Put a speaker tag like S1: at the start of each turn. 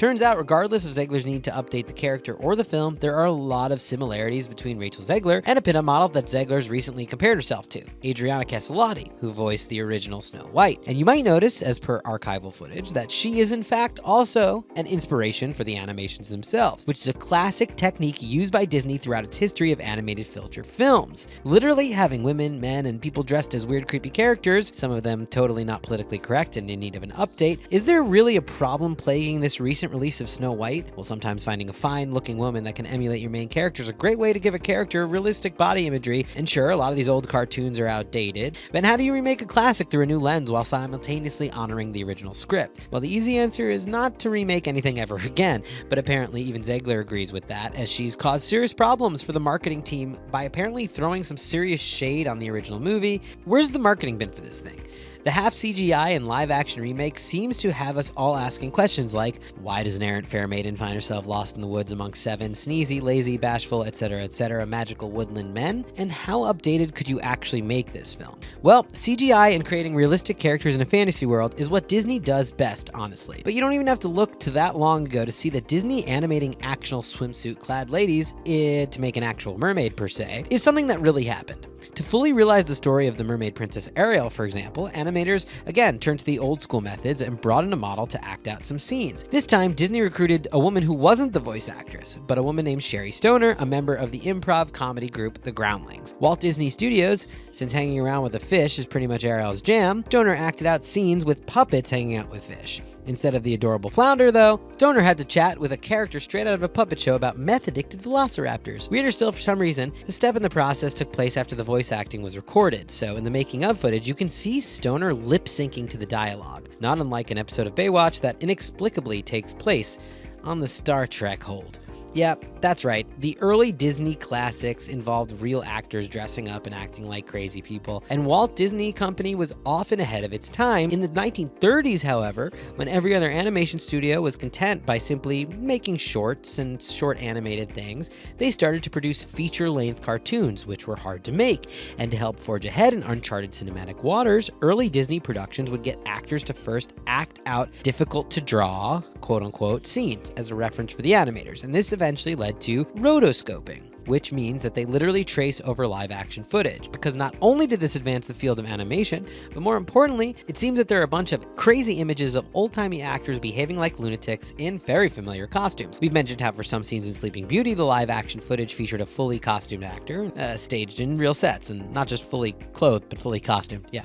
S1: Turns out, regardless of Zegler's need to update the character or the film, there are a lot of similarities between Rachel Zegler and a pinup model that Zegler's recently compared herself to, Adriana Caselotti, who voiced the original Snow White. And you might notice, as per archival footage, that she is in fact also an inspiration for the animations themselves, which is a classic technique used by Disney throughout its history of animated feature films. Literally having women, men, and people dressed as weird, creepy characters, some of them totally not politically correct and in need of an update. Is there really a problem plaguing this recent release of Snow White? Well, sometimes finding a fine-looking woman that can emulate your main character is a great way to give a character realistic body imagery, and sure, a lot of these old cartoons are outdated, but how do you remake a classic through a new lens while simultaneously honoring the original script? Well, the easy answer is not to remake anything ever again, but apparently even Zegler agrees with that, as she's caused serious problems for the marketing team by apparently throwing some serious shade on the original movie. Where's the marketing been for this thing? The half CGI and live-action remake seems to have us all asking questions like, why does an errant fair maiden find herself lost in the woods among 7 sneezy, lazy, bashful, etc. magical woodland men? And how updated could you actually make this film? Well, CGI and creating realistic characters in a fantasy world is what Disney does best, honestly. But you don't even have to look to that long ago to see that Disney animating actual swimsuit-clad ladies, to make an actual mermaid per se, is something that really happened. To fully realize the story of the mermaid princess Ariel, for example, animators again turned to the old school methods and brought in a model to act out some scenes. This time, Disney recruited a woman who wasn't the voice actress, but a woman named Sherry Stoner, a member of the improv comedy group The Groundlings. Walt Disney Studios, since hanging around with a fish is pretty much Ariel's jam, Stoner acted out scenes with puppets hanging out with fish. Instead of the adorable flounder, though, Stoner had to chat with a character straight out of a puppet show about meth-addicted velociraptors. Weirder still, for some reason, the step in the process took place after the voice acting was recorded, so in the making-of footage, you can see Stoner lip-syncing to the dialogue, not unlike an episode of Baywatch that inexplicably takes place on the Star Trek hold. Yeah, that's right. The early Disney classics involved real actors dressing up and acting like crazy people, and Walt Disney Company was often ahead of its time. In the 1930s, however, when every other animation studio was content by simply making shorts and short animated things, they started to produce feature-length cartoons, which were hard to make. And to help forge ahead in uncharted cinematic waters, early Disney productions would get actors to first act out difficult-to-draw, quote-unquote, scenes as a reference for the animators, and this eventually led to rotoscoping, which means that they literally trace over live-action footage. Because not only did this advance the field of animation, but more importantly, it seems that there are a bunch of crazy images of old-timey actors behaving like lunatics in very familiar costumes. We've mentioned how for some scenes in Sleeping Beauty, the live-action footage featured a fully costumed actor, staged in real sets, and not just fully clothed, but fully costumed. Yeah.